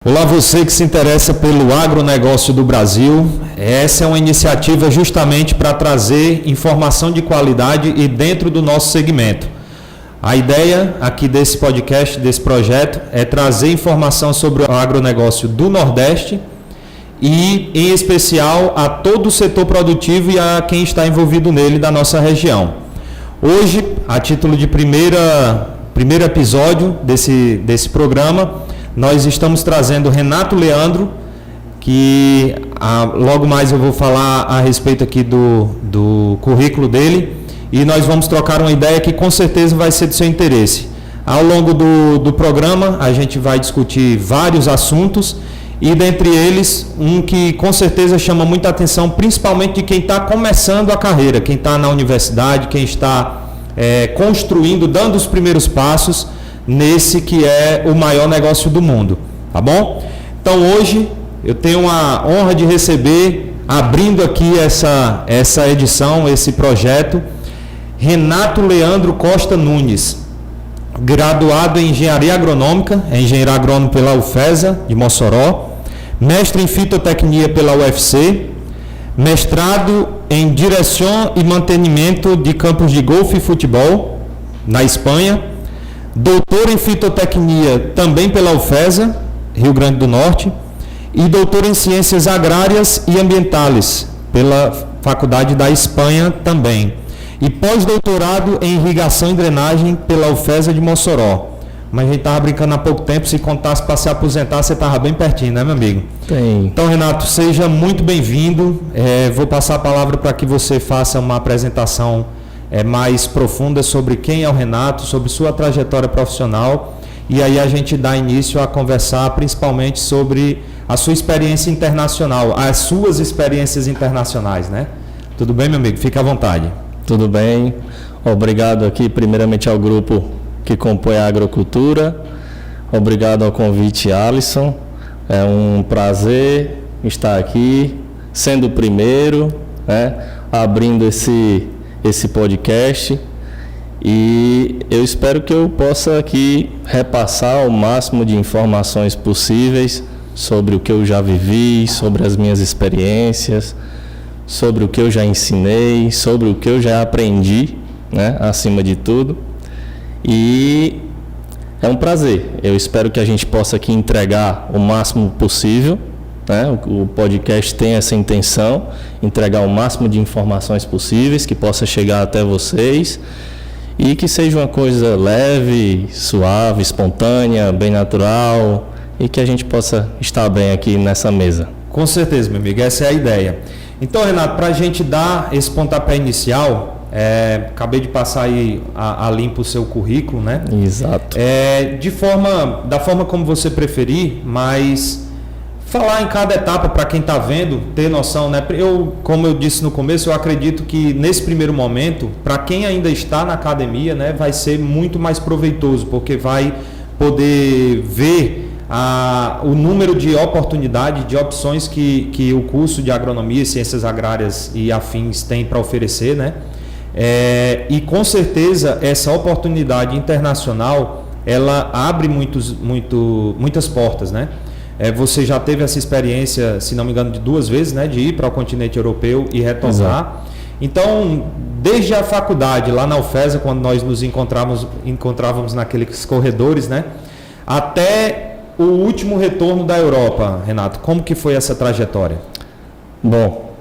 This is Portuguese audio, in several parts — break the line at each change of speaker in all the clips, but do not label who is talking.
Olá, você que se interessa pelo agronegócio do Brasil. Essa é uma iniciativa justamente para trazer informação de qualidade e dentro do nosso segmento. A ideia aqui desse podcast, desse projeto, é trazer informação sobre o agronegócio do Nordeste e, em especial, a todo o setor produtivo e a quem está envolvido nele da nossa região. Hoje, a título de primeiro episódio desse programa, nós estamos trazendo Renato Leandro, que logo mais eu vou falar a respeito aqui do currículo dele, e nós vamos trocar uma ideia que com certeza vai ser do seu interesse. Ao longo do programa, a gente vai discutir vários assuntos, e dentre eles, um que com certeza chama muita atenção, principalmente de quem está começando a carreira, quem está na universidade, quem está construindo, dando os primeiros passos nesse que é o maior negócio do mundo, tá bom? Então hoje eu tenho a honra de receber, abrindo aqui essa edição, esse projeto, Renato Leandro Costa Nunes, graduado em Engenharia Agronômica, engenheiro agrônomo pela UFESA de Mossoró, mestre em Fitotecnia pela UFC, mestrado em Direção e Mantenimento de Campos de Golfe e Futebol, na Espanha, doutor em Fitotecnia também pela UFESA, Rio Grande do Norte, e doutor em Ciências Agrárias e Ambientais pela Faculdade da Espanha também, e pós-doutorado em Irrigação e Drenagem pela UFESA de Mossoró. Mas a gente estava brincando há pouco tempo, se contasse para se aposentar, você estava bem pertinho, né, meu amigo?
Tem.
Então, Renato, seja muito bem-vindo. Vou passar a palavra para que você faça uma apresentação mais profunda sobre quem é o Renato, sobre sua trajetória profissional, e aí a gente dá início a conversar principalmente sobre a sua experiência internacional, as suas experiências internacionais, né? Tudo bem, meu amigo? Fique à vontade.
Tudo bem. Obrigado aqui primeiramente ao grupo que compõe a Agrocultura. Obrigado ao convite, Alisson. É um prazer estar aqui, sendo o primeiro, né, abrindo esse podcast, e eu espero que eu possa aqui repassar o máximo de informações possíveis sobre o que eu já vivi, sobre as minhas experiências, sobre o que eu já ensinei, sobre o que eu já aprendi, né, acima de tudo. E é um prazer. Eu espero que a gente possa aqui entregar o máximo possível, né? O podcast tem essa intenção, entregar o máximo de informações possíveis, que possa chegar até vocês e que seja uma coisa leve, suave, espontânea, bem natural, e que a gente possa estar bem aqui nessa mesa.
Com certeza, meu amigo, essa é a ideia. Então, Renato, para a gente dar esse pontapé inicial, acabei de passar aí a limpo o seu currículo, né?
Exato.
Da forma como você preferir, mas falar em cada etapa para quem está vendo, ter noção, né? Como eu disse no começo, eu acredito que nesse primeiro momento, para quem ainda está na academia, né, vai ser muito mais proveitoso, porque vai poder ver o número de oportunidades, de opções que o curso de Agronomia, Ciências Agrárias e afins tem para oferecer, né? E com certeza essa oportunidade internacional, ela abre muitas portas, né? Você já teve essa experiência, se não me engano, de 2 vezes, né, de ir para o continente europeu e retornar. Exato. Então, desde a faculdade, lá na UFESA, quando nós nos encontrávamos naqueles corredores, né, até o último retorno da Europa, Renato, como que foi essa trajetória?
Bom,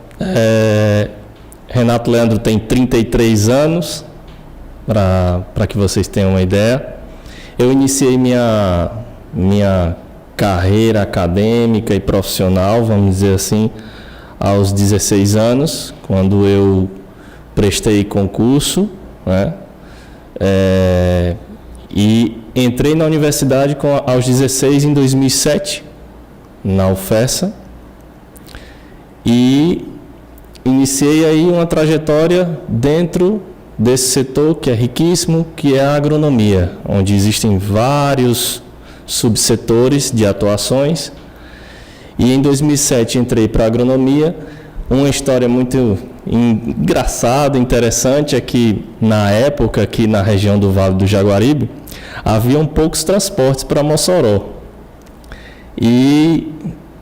Renato Leandro tem 33 anos, para que vocês tenham uma ideia. Eu iniciei minha carreira acadêmica e profissional, vamos dizer assim, aos 16 anos, quando eu prestei concurso, né? E entrei na universidade aos 16 em 2007, na UFESA, e iniciei aí uma trajetória dentro desse setor que é riquíssimo, que é a agronomia, onde existem vários subsetores de atuações. E em 2007 entrei para a agronomia. Uma história muito engraçada, interessante, é que na época, aqui na região do Vale do Jaguaribe, haviam poucos transportes para Mossoró. E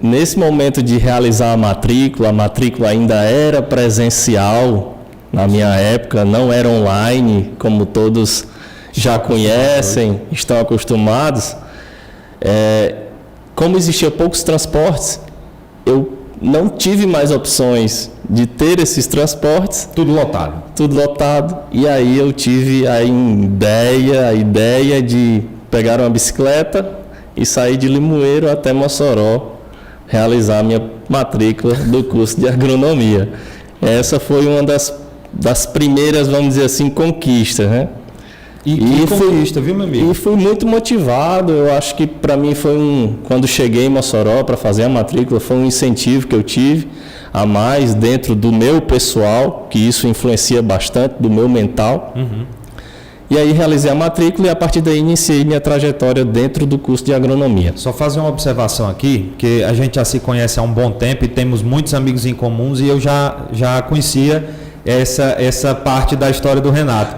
nesse momento de realizar a matrícula ainda era presencial na minha época, não era online, como todos já conhecem, estão acostumados. Como existiam poucos transportes, eu não tive mais opções de ter esses transportes.
Tudo lotado.
Tudo lotado. E aí eu tive a ideia de pegar uma bicicleta e sair de Limoeiro até Mossoró, realizar a minha matrícula do curso de agronomia. Essa foi uma das primeiras, vamos dizer assim, conquistas, né?
E conquista, viu, meu amigo?
E fui muito motivado. Eu acho que para mim foi quando cheguei em Mossoró para fazer a matrícula, foi um incentivo que eu tive a mais dentro do meu pessoal, que isso influencia bastante do meu mental.
Uhum.
E aí realizei a matrícula e a partir daí iniciei minha trajetória dentro do curso de agronomia.
Só fazer uma observação aqui, que a gente já se conhece há um bom tempo e temos muitos amigos em comuns e eu já conhecia essa parte da história do Renato.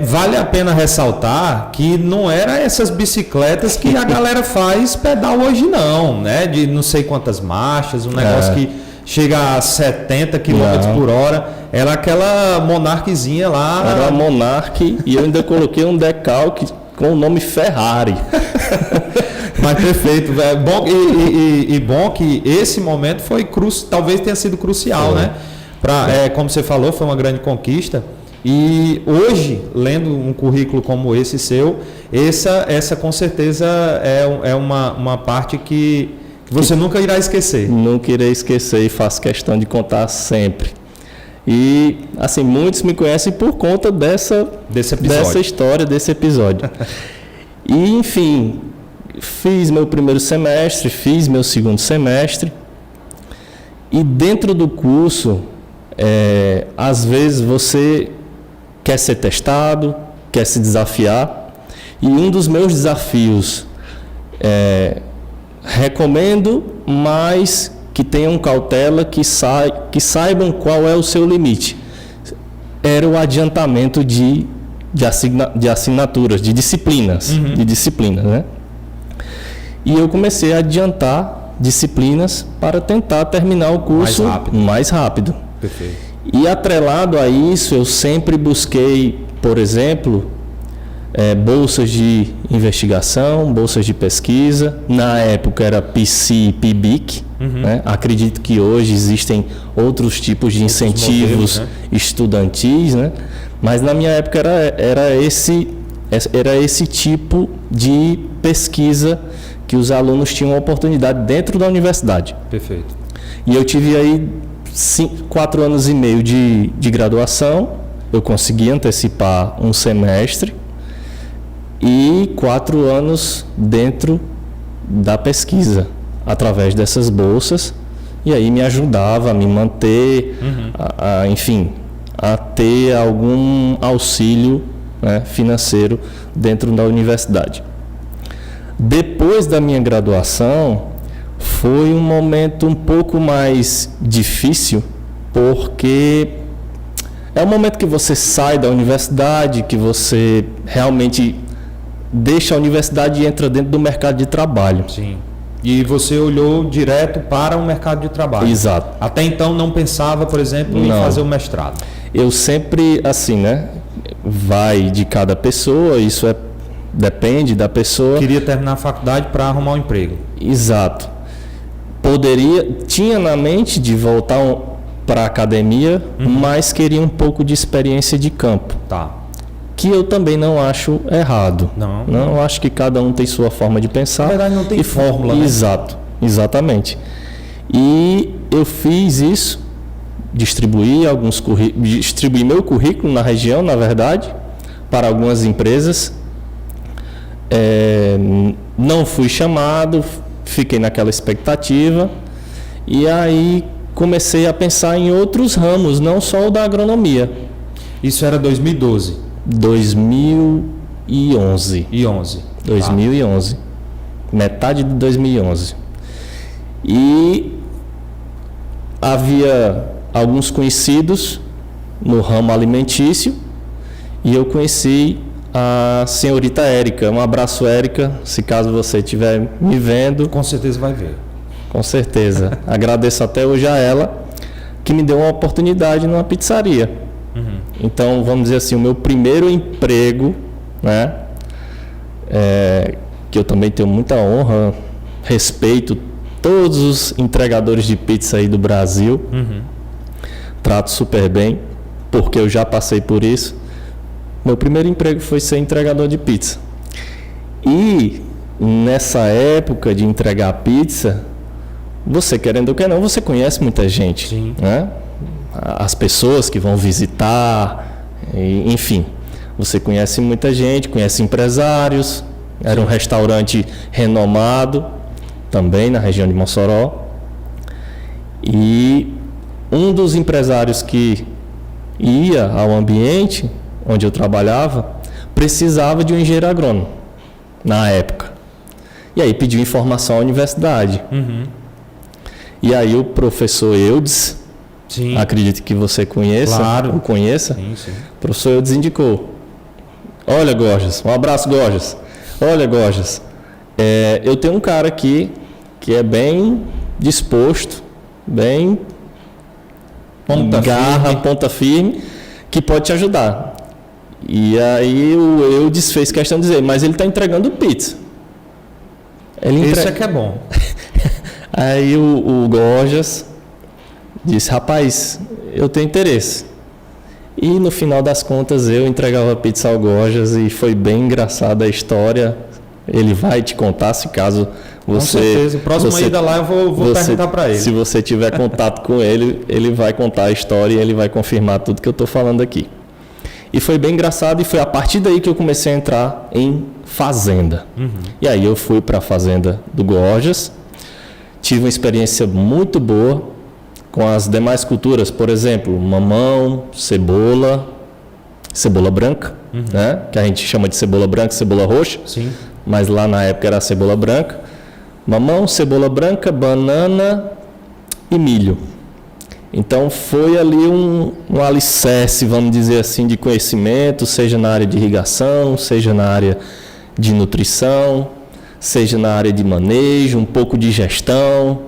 Vale a pena ressaltar que não era essas bicicletas que a galera faz pedal hoje não, né? De não sei quantas marchas, um negócio que chega a 70 km por hora. Era aquela Monarquezinha lá.
Era uma Monarch e eu ainda coloquei um decalque com o nome Ferrari.
Mas perfeito. Bom, bom que esse momento foi talvez tenha sido crucial, né? Como você falou, foi uma grande conquista. E hoje, lendo um currículo como esse seu, essa com certeza é uma parte que você nunca irá esquecer.
Nunca irei esquecer e faço questão de contar sempre. E, assim, muitos me conhecem por conta dessa história, desse episódio. E, enfim, fiz meu primeiro semestre, fiz meu segundo semestre. E dentro do curso, às vezes você quer ser testado, quer se desafiar. E um dos meus desafios recomendo, mas que tenham cautela, que saibam qual é o seu limite. Era o adiantamento de assinaturas, de disciplinas, né? E eu comecei a adiantar disciplinas para tentar terminar o curso mais rápido.
Perfeito.
E atrelado a isso, eu sempre busquei, por exemplo, bolsas de investigação, bolsas de pesquisa. Na época era PC e PIBIC. Né? Acredito que hoje existem outros tipos de incentivos modelos, né? Estudantis, né? Mas na minha época era esse tipo de pesquisa que os alunos tinham oportunidade dentro da universidade.
Perfeito.
E eu tive aí 4 anos e meio de graduação, eu consegui antecipar um semestre e 4 anos dentro da pesquisa, através dessas bolsas, e aí me ajudava a me manter, enfim, a ter algum auxílio, né, financeiro dentro da universidade. Depois da minha graduação, foi um momento um pouco mais difícil, porque é um momento que você sai da universidade, que você realmente deixa a universidade e entra dentro do mercado de trabalho.
Sim. E você olhou direto para o mercado de trabalho.
Exato.
Até então não pensava, por exemplo, em fazer o mestrado.
Eu sempre, assim, né? Vai de cada pessoa, isso depende da pessoa.
Queria terminar a faculdade para arrumar um emprego.
Exato. Tinha na mente de voltar para a academia, mas queria um pouco de experiência de campo.
Tá.
Que eu também não acho errado. Não acho que cada um tem sua forma de pensar.
Na verdade não tem fórmula, né?
Exato, exatamente. E eu fiz isso, distribuí meu currículo na região, na verdade, para algumas empresas. Não fui chamado, fiquei naquela expectativa e aí comecei a pensar em outros ramos, não só o da agronomia.
Isso era 2012?
2011. 2011. Metade de 2011. E havia alguns conhecidos no ramo alimentício e eu conheci a senhorita Érica. Um abraço, Érica, se caso você estiver me vendo.
Com certeza vai ver.
Com certeza. Agradeço até hoje a ela, que me deu uma oportunidade numa pizzaria. Então, vamos dizer assim, o meu primeiro emprego, né, que eu também tenho muita honra, respeito todos os entregadores de pizza aí do Brasil, trato super bem, porque eu já passei por isso. Meu primeiro emprego foi ser entregador de pizza. E nessa época de entregar pizza, você querendo ou quer não, você conhece muita gente.
Sim.
Né? As pessoas que vão visitar, enfim, você conhece muita gente, conhece empresários. Era um restaurante renomado, também na região de Mossoró. E um dos empresários que ia ao ambiente onde eu trabalhava precisava de um engenheiro agrônomo, na época. E aí pediu informação à universidade. E aí o professor Eudes,
Sim.
acredito que você conheça,
Claro.
ou conheça,
Sim.
o professor Eudes indicou: olha, Gorjas, um abraço, Gorjas. Olha, Gorjas, eu tenho um cara aqui que é bem disposto, bem ponta firme, que pode te ajudar. E aí o Eudes fez questão de dizer: mas ele está entregando pizza.
Isso é que é bom.
Aí o Gorjas disse: rapaz, eu tenho interesse. E no final das contas eu entregava pizza ao Gorjas e foi bem engraçada a história. Ele vai te contar, se caso você...
Com certeza. Próxima ida lá eu vou perguntar para ele.
Se você tiver contato com ele, ele vai contar a história e ele vai confirmar tudo que eu estou falando aqui. E foi bem engraçado e foi a partir daí que eu comecei a entrar em fazenda. E aí eu fui para a fazenda do Gorjas, tive uma experiência muito boa com as demais culturas, por exemplo, mamão, cebola branca, né? Que a gente chama de cebola branca e cebola roxa.
Sim.
Mas lá na época era a cebola branca. Mamão, cebola branca, banana e milho. Então foi ali um alicerce, vamos dizer assim, de conhecimento, seja na área de irrigação, seja na área de nutrição, seja na área de manejo, um pouco de gestão.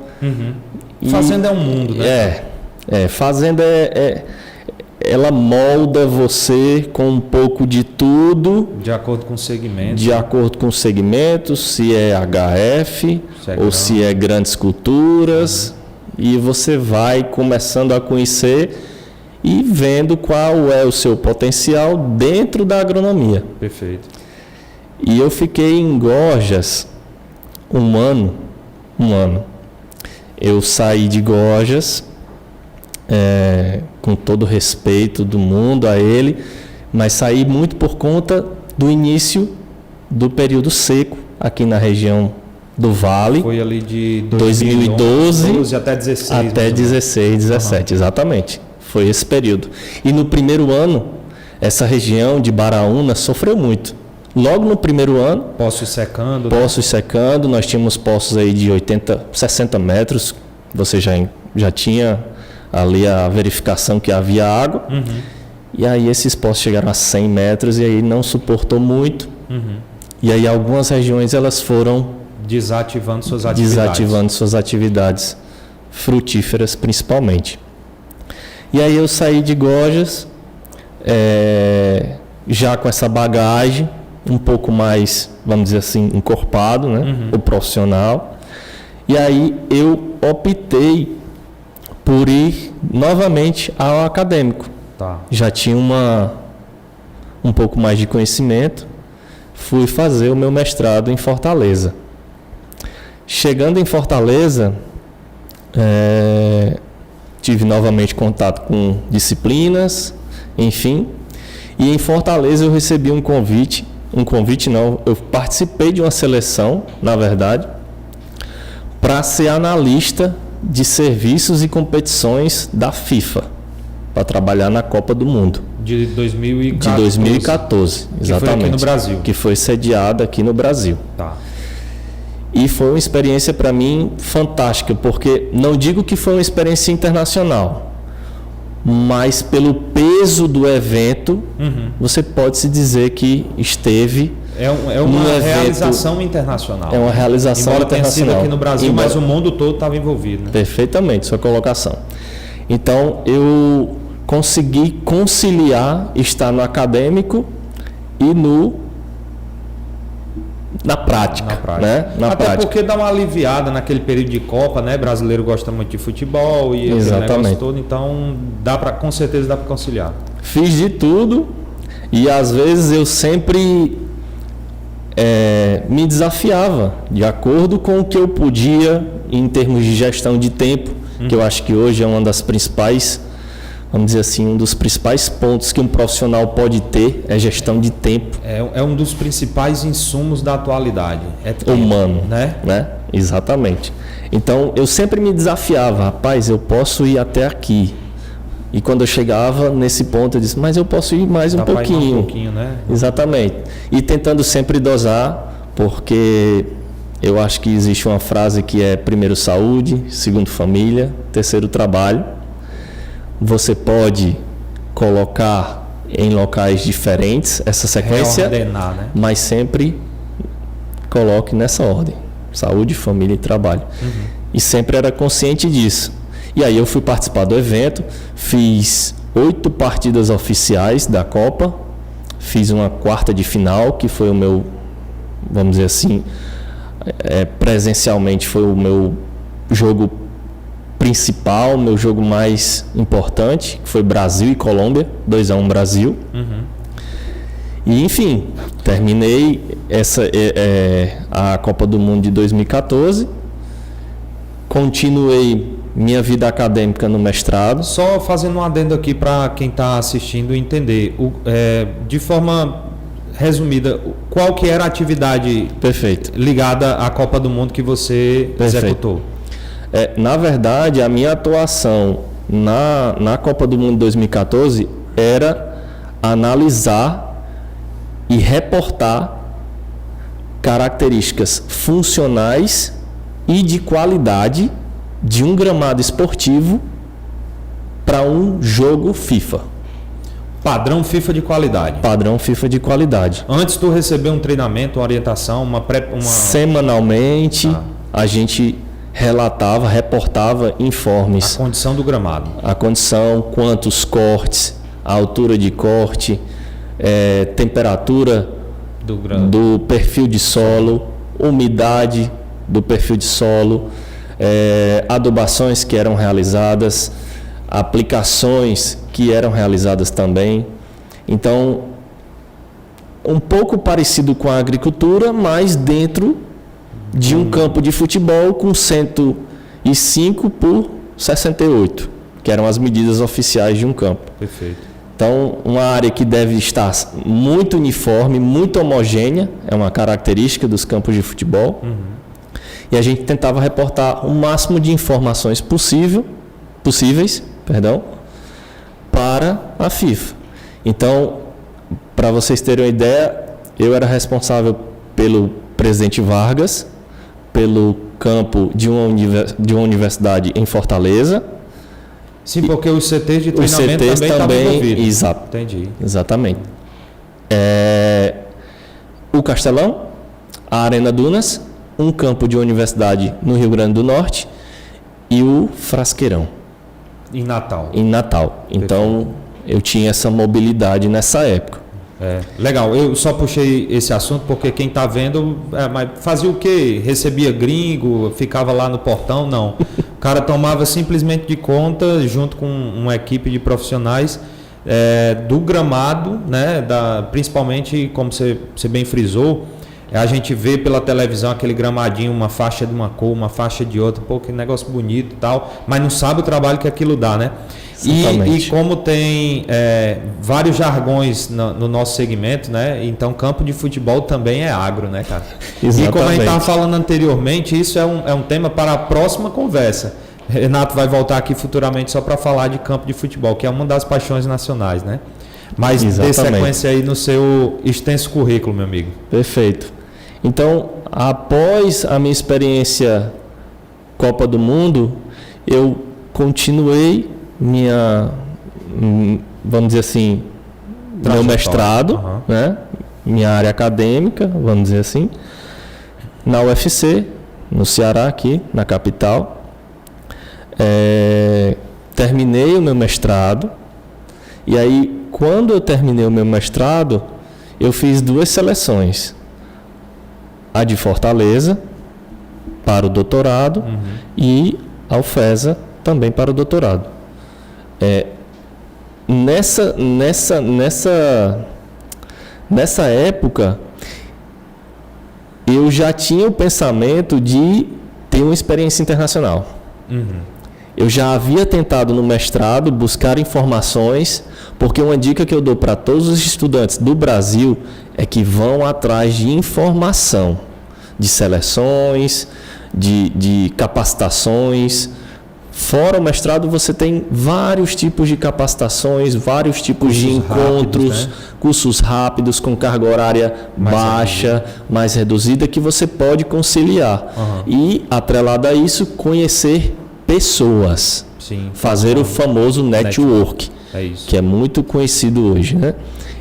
Fazenda é um mundo, né?
Fazenda ela molda você com um pouco de tudo.
De acordo com o segmento.
De acordo com o segmento, se é HF ou se é grandes culturas. E você vai começando a conhecer e vendo qual é o seu potencial dentro da agronomia.
Perfeito.
E eu fiquei em Gorjas um ano. Eu saí de Gorjas, com todo o respeito do mundo a ele, mas saí muito por conta do início do período seco aqui na região do Vale.
Foi ali de
2012
até 16.
Até 16, 17, exatamente. Foi esse período. E no primeiro ano, essa região de Baraúna sofreu muito. Logo no primeiro ano,
poços secando.
Nós tínhamos poços aí de 60 metros, você já tinha ali a verificação que havia água, e aí esses poços chegaram a 100 metros e aí não suportou muito, e aí algumas regiões elas foram
desativando suas atividades
frutíferas principalmente. E aí eu saí de Gorjas, já com essa bagagem, um pouco mais, vamos dizer assim, encorpado, né? O profissional. E aí eu optei por ir novamente ao acadêmico.
Tá.
Já tinha um pouco mais de conhecimento. Fui fazer o meu mestrado em Fortaleza. Chegando em Fortaleza, tive novamente contato com disciplinas, enfim. E em Fortaleza eu recebi um convite não, eu participei de uma seleção, na verdade, para ser analista de serviços e competições da FIFA, para trabalhar na Copa do Mundo.
De 2014.
De 2014, exatamente.
Que foi aqui no Brasil.
Que foi sediada aqui no Brasil.
Tá.
E foi uma experiência para mim fantástica, porque não digo que foi uma experiência internacional, mas pelo peso do evento, você pode se dizer que esteve
É uma realização internacional.
É uma realização
Embora
internacional.
tenha sido aqui no Brasil, mas o mundo todo estava envolvido. Né?
Perfeitamente, sua colocação. Então, eu consegui conciliar estar no acadêmico e na prática. Né?
Até porque dá uma aliviada naquele período de Copa, né? Brasileiro gosta muito de futebol e esse negócio todo, então com certeza dá para conciliar.
Fiz de tudo e às vezes eu sempre me desafiava de acordo com o que eu podia em termos de gestão de tempo, que eu acho que hoje é uma das principais, vamos dizer assim, um dos principais pontos que um profissional pode ter é gestão de tempo.
É um dos principais insumos da atualidade. É tempo,
humano,
né?
Exatamente. Então, eu sempre me desafiava, rapaz, eu posso ir até aqui. E quando eu chegava nesse ponto, eu disse, mas eu posso ir mais um pouquinho.
Mais um pouquinho, né?
Exatamente. E tentando sempre dosar, porque eu acho que existe uma frase que é primeiro saúde, segundo família, terceiro trabalho. Você pode colocar em locais diferentes essa sequência,
reordenar, né?
Mas sempre coloque nessa ordem: saúde, família e trabalho. E sempre era consciente disso. E aí eu fui participar do evento, fiz 8 partidas oficiais da Copa, fiz uma quarta de final, que foi o meu, vamos dizer assim, presencialmente foi o meu jogo principal, meu jogo mais importante, que foi Brasil e Colômbia, 2-1 Brasil. E enfim, terminei a Copa do Mundo de 2014, continuei minha vida acadêmica no mestrado.
Só fazendo um adendo aqui para quem está assistindo entender, de forma resumida, qual que era a atividade ligada à Copa do Mundo que você executou?
Na verdade, a minha atuação na Copa do Mundo 2014 era analisar e reportar características funcionais e de qualidade de um gramado esportivo para um jogo FIFA.
Padrão FIFA de qualidade.
Padrão FIFA de qualidade.
Antes tu receber um treinamento, uma orientação,
Semanalmente, a gente reportava informes.
A condição do gramado.
A condição, quantos cortes, a altura de corte, temperatura do perfil de solo, umidade do perfil de solo, adubações que eram realizadas, aplicações que eram realizadas também. Então, um pouco parecido com a agricultura, mas dentro de um campo de futebol com 105 por 68, que eram as medidas oficiais de um campo.
Perfeito.
Então, uma área que deve estar muito uniforme, muito homogênea, é uma característica dos campos de futebol. E a gente tentava reportar o máximo de informações possíveis, para a FIFA. Então, para vocês terem uma ideia, eu era responsável pelo Presidente Vargas, pelo campo de uma universidade em Fortaleza.
Sim, porque os CTs de treinamento também estavam envolvidos.
Exato.
Entendi.
Exatamente. O Castelão, a Arena Dunas, um campo de uma universidade no Rio Grande do Norte e o Frasqueirão.
Em Natal.
Então, eu tinha essa mobilidade nessa época.
Legal, eu só puxei esse assunto porque quem está vendo, mas fazia o quê? Recebia gringo, ficava lá no portão? Não. O cara tomava simplesmente de conta, junto com uma equipe de profissionais, do gramado, né? Principalmente, como você bem frisou, a gente vê pela televisão aquele gramadinho, uma faixa de uma cor, uma faixa de outra, pô, que negócio bonito e tal, mas não sabe o trabalho que aquilo dá, né? E como tem vários jargões no nosso segmento, né? Então campo de futebol também é agro, né, cara?
Exatamente.
E como a gente estava falando anteriormente, isso é um tema para a próxima conversa. Renato vai voltar aqui futuramente só para falar de campo de futebol, que é uma das paixões nacionais, né? Mas dê sequência aí no seu extenso currículo, meu amigo.
Perfeito. Então, após a minha experiência Copa do Mundo, eu continuei vamos dizer assim, meu mestrado, né? Minha área acadêmica, vamos dizer assim, na UFC, no Ceará, aqui, na capital. Terminei o meu mestrado, e aí, quando eu terminei o meu mestrado, eu fiz 2 seleções. A de Fortaleza, para o doutorado, e a UFESA, também para o doutorado. Nessa época, eu já tinha o pensamento de ter uma experiência internacional. Eu já havia tentado no mestrado buscar informações, porque uma dica que eu dou para todos os estudantes do Brasil é que vão atrás de informação, de seleções, de capacitações. Fora o mestrado, você tem vários tipos de capacitações, vários tipos de encontros, rápidos, né? Cursos rápidos, com carga horária baixa, mais reduzida, que você pode conciliar. E, atrelado a isso, conhecer pessoas.
Sim.
Fazer o famoso network, que é muito conhecido hoje, né?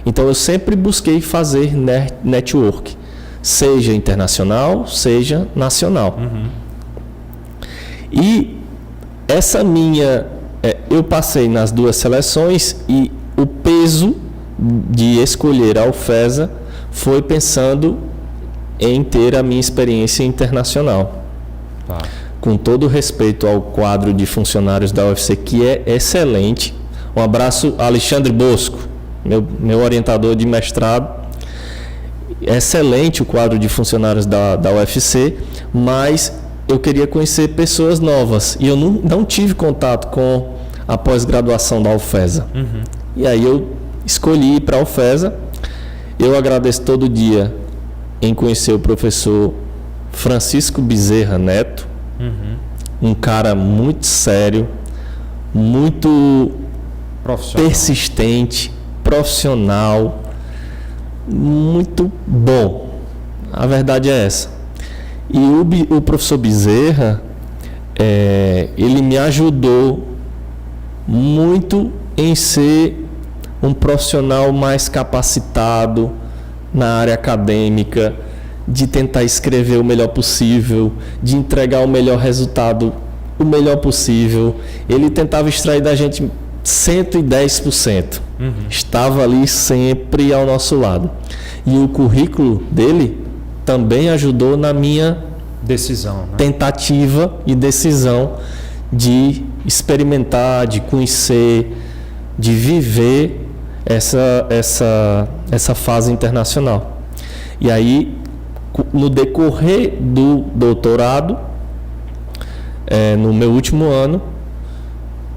Então, eu sempre busquei fazer network, seja internacional, seja nacional. E essa eu passei nas 2 seleções, e o peso de escolher a UFESA foi pensando em ter a minha experiência internacional. Com todo respeito ao quadro de funcionários da UFC, que é excelente. Um abraço a Alexandre Bosco, meu orientador de mestrado. Excelente o quadro de funcionários da UFC, mas eu queria conhecer pessoas novas, e eu não tive contato com a pós-graduação da UFESA. E aí eu escolhi ir para a UFESA. Eu agradeço todo dia em conhecer o professor Francisco Bezerra Neto, um cara muito sério, muito persistente, profissional, muito bom. A verdade é essa. E o professor Bezerra, ele me ajudou muito em ser um profissional mais capacitado na área acadêmica, de tentar escrever o melhor possível, de entregar o melhor resultado, o melhor possível. Ele tentava extrair da gente 110%. Estava ali sempre ao nosso lado. E o currículo dele também ajudou na minha
decisão, né?
Tentativa e decisão de experimentar, de conhecer, de viver essa fase internacional. E aí, no decorrer do doutorado, no meu último ano,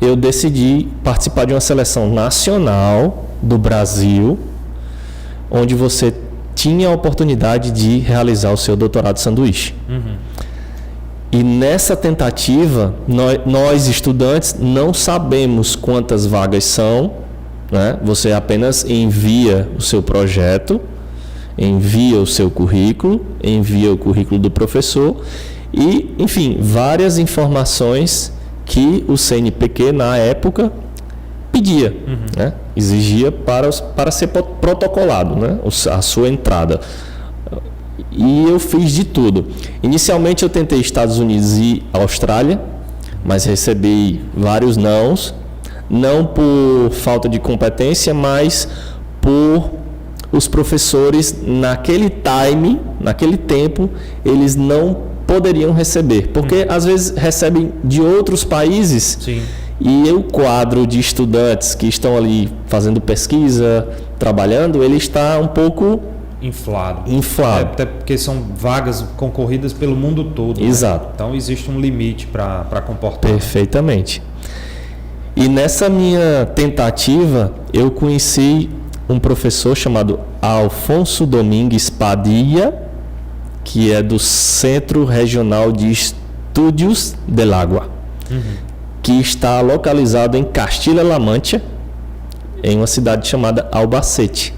eu decidi participar de uma seleção nacional do Brasil, onde você tinha a oportunidade de realizar o seu doutorado sanduíche. E nessa tentativa, nós estudantes não sabemos quantas vagas são, né? Você apenas envia o seu projeto, envia o seu currículo, envia o currículo do professor e, enfim, várias informações que o CNPq, na época, pedia, né? Exigia para ser protocolado, né? A sua entrada. E eu fiz de tudo. Inicialmente eu tentei Estados Unidos e Austrália, mas recebi vários nãos, não por falta de competência, mas por os professores naquele tempo, eles não poderiam receber, porque às vezes recebem de outros países.
Sim.
E o quadro de estudantes que estão ali fazendo pesquisa, trabalhando, ele está um pouco inflado.
Até porque são vagas concorridas pelo mundo todo.
Exato.
Né? Então existe um limite para comportar.
Perfeitamente. E nessa minha tentativa, eu conheci um professor chamado Alfonso Domingues Padilha, que é do Centro Regional de Estudos del Agua, que está localizado em Castilla-La Mancha, em uma cidade chamada Albacete.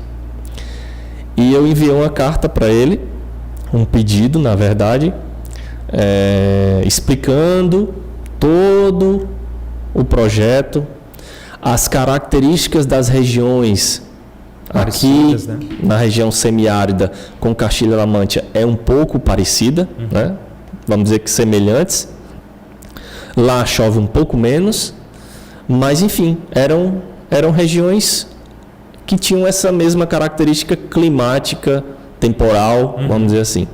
E eu enviei uma carta para ele, um pedido, na verdade, explicando todo o projeto, As características das regiões aqui,
Parecidas, né?
na região semiárida com Castilla-La Mancha é um pouco parecida, né? Vamos dizer que semelhantes. Lá chove um pouco menos, mas enfim, eram regiões que tinham essa mesma característica climática, temporal, vamos dizer assim.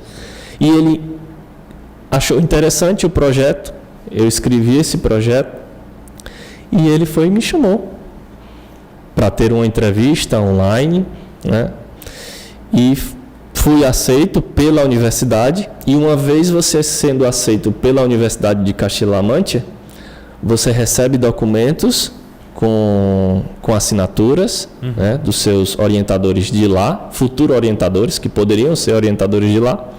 E ele achou interessante o projeto, eu escrevi esse projeto, e ele foi e me chamou para ter uma entrevista online, né? E fui aceito pela universidade, e uma vez você sendo aceito pela Universidade de Castilla-La Mancha, você recebe documentos com assinaturas, né, dos seus orientadores de lá, futuros orientadores, que poderiam ser orientadores de lá,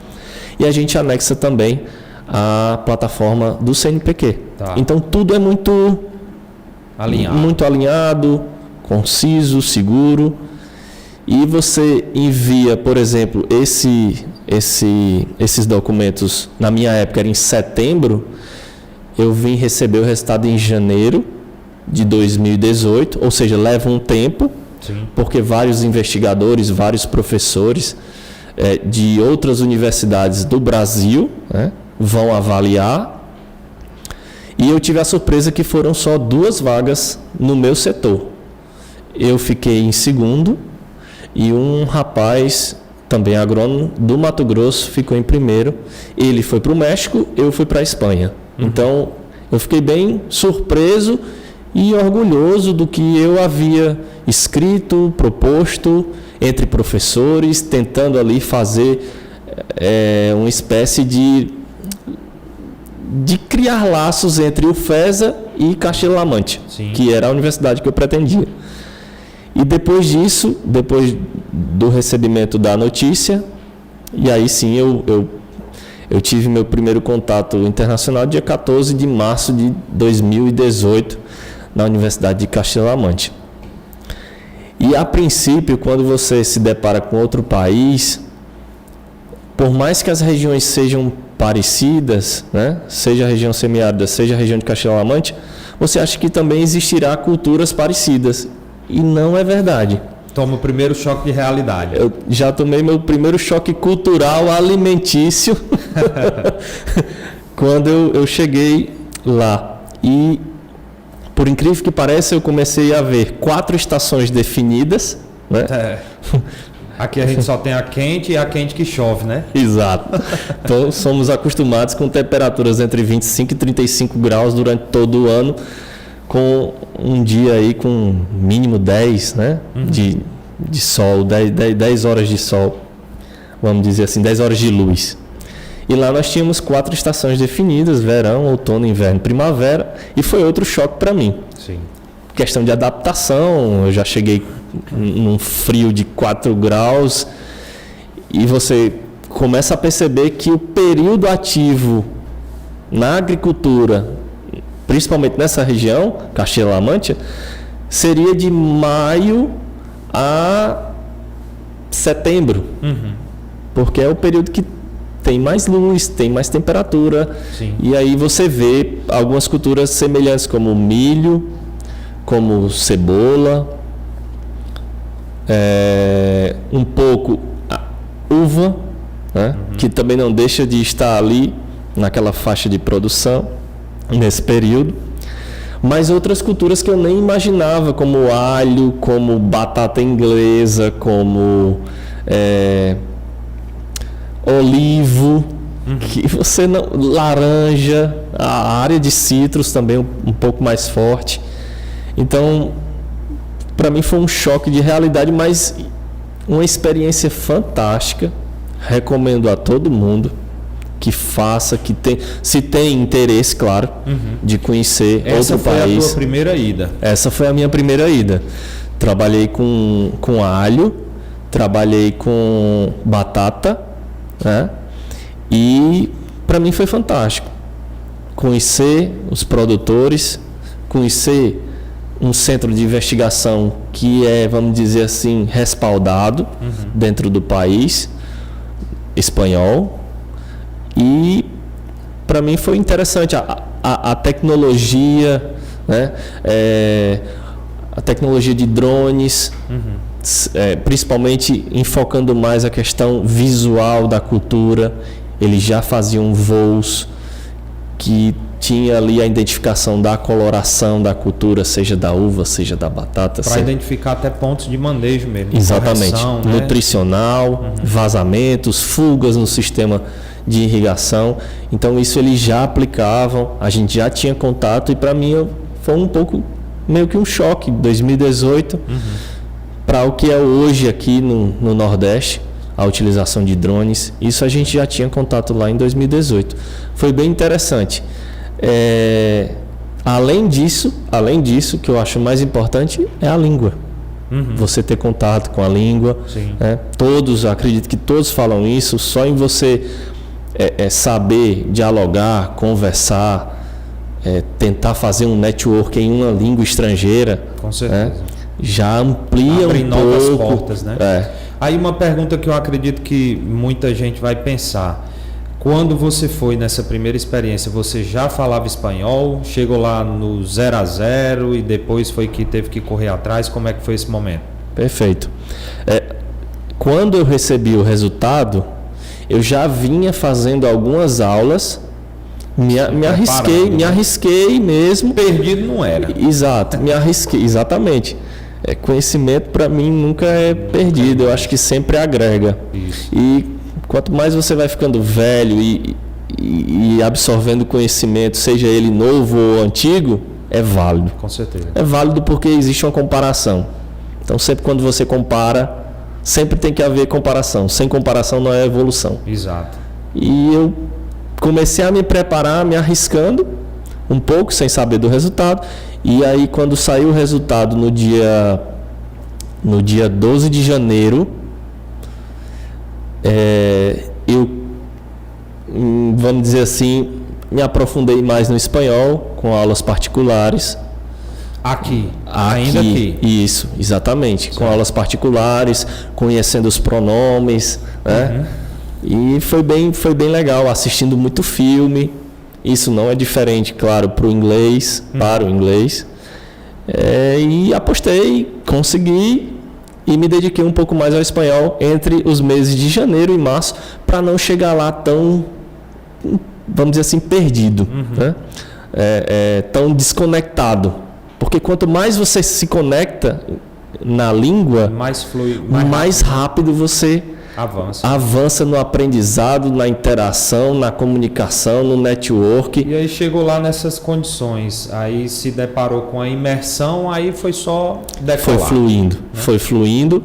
e a gente anexa também a plataforma do CNPq.
Tá.
Então tudo é muito alinhado, conciso, seguro. E você envia, por exemplo, esses documentos, na minha época era em setembro, eu vim receber o resultado em janeiro de 2018, ou seja, leva um tempo,
Sim.
porque vários investigadores, vários professores de outras universidades do Brasil, né, vão avaliar. E eu tive a surpresa que foram só 2 vagas no meu setor. Eu fiquei em segundo e um rapaz, também agrônomo, do Mato Grosso, ficou em primeiro. Ele foi para o México, eu fui para a Espanha. Então, eu fiquei bem surpreso e orgulhoso do que eu havia escrito, proposto entre professores, tentando ali fazer uma espécie de criar laços entre o FESA e Castilla-La Mancha, que era a universidade que eu pretendia. E depois disso, depois do recebimento da notícia, e aí sim eu tive meu primeiro contato internacional dia 14 de março de 2018 na Universidade de Castilla-La Mancha. E a princípio, quando você se depara com outro país, por mais que as regiões sejam parecidas, né, seja a região semiárida, seja a região de Castilla-La Mancha, você acha que também existirá culturas parecidas. E não é verdade.
Toma o primeiro choque de realidade.
Eu já tomei meu primeiro choque cultural alimentício quando eu cheguei lá. E, por incrível que pareça, eu comecei a ver 4 estações definidas, né?
Aqui a gente só tem a quente e a quente que chove, né?
Exato. Então, somos acostumados com temperaturas entre 25 e 35 graus durante todo o ano, com um dia aí com mínimo 10, né? De sol, 10 horas de sol, vamos dizer assim, 10 horas de luz. E lá nós tínhamos 4 estações definidas, verão, outono, inverno, primavera, e foi outro choque para mim.
Sim.
Questão de adaptação, eu já cheguei num frio de 4 graus, e você começa a perceber que o período ativo na agricultura, principalmente nessa região, Castilla-La Mancha, seria de maio a setembro. Porque é o período que tem mais luz, tem mais temperatura.
Sim.
E aí você vê algumas culturas semelhantes, como milho, como cebola, um pouco a uva, né, que também não deixa de estar ali naquela faixa de produção nesse período, mas outras culturas que eu nem imaginava, como alho, como batata inglesa, como olivo, que você não, laranja, a área de citros também um pouco mais forte. Então, para mim foi um choque de realidade, mas uma experiência fantástica. Recomendo a todo mundo que faça, se tem interesse, claro, de conhecer
Essa
outro
foi
país.
a tua primeira ida?
Essa foi a minha primeira ida. Trabalhei com alho, trabalhei com batata, né? E para mim foi fantástico. Conhecer os produtores, conhecer um centro de investigação que é, vamos dizer assim, respaldado dentro do país, espanhol. E para mim foi interessante a tecnologia, né? a tecnologia de drones, principalmente enfocando mais a questão visual da cultura. Eles já faziam voos que tinha ali a identificação da coloração da cultura, seja da uva, seja da batata.
Para identificar até pontos de manejo mesmo.
Exatamente.
Correção, né?
Nutricional, vazamentos, fugas no sistema de irrigação. Então isso eles já aplicavam, a gente já tinha contato, e para mim foi um pouco, meio que um choque, 2018, para o que é hoje aqui no Nordeste, a utilização de drones. Isso a gente já tinha contato lá em 2018. Foi bem interessante. Além disso, que eu acho mais importante é a língua. Você ter contato com a língua. Né? Acredito que todos falam isso. Só em você saber dialogar, conversar, tentar fazer um network em uma língua estrangeira,
com certeza,
né? Já amplia
abre
um
novas
pouco.
portas, né? Aí uma pergunta que eu acredito que muita gente vai pensar: quando você foi nessa primeira experiência, você já falava espanhol? Chegou lá no 0-0 e depois foi que teve que correr atrás? Como é que foi esse momento?
Perfeito. Quando eu recebi o resultado, eu já vinha fazendo algumas aulas, me arrisquei mesmo.
Perdido não era.
Exato, me arrisquei, exatamente. Conhecimento para mim nunca é perdido, eu acho que sempre agrega.
Isso.
E quanto mais você vai ficando velho e absorvendo conhecimento, seja ele novo ou antigo, é válido.
Com certeza.
É válido porque existe uma comparação. Então sempre quando você compara, sempre tem que haver comparação. Sem comparação não é evolução.
Exato.
E eu comecei a me preparar, me arriscando um pouco, sem saber do resultado. E aí, quando saiu o resultado no dia 12 de janeiro, eu, vamos dizer assim, me aprofundei mais no espanhol, com aulas particulares.
Ainda aqui.
Isso, exatamente. Certo. Com aulas particulares, conhecendo os pronomes, né? E foi bem legal, assistindo muito filme. Isso não é diferente, claro, para o inglês. E apostei, consegui e me dediquei um pouco mais ao espanhol entre os meses de janeiro e março, para não chegar lá tão, vamos dizer assim, perdido, né? Tão desconectado. Porque quanto mais você se conecta na língua,
mais flui,
mais rápido você avança no aprendizado, na interação, na comunicação, no network.
E aí chegou lá nessas condições, aí se deparou com a imersão, aí foi só decolar.
Foi fluindo.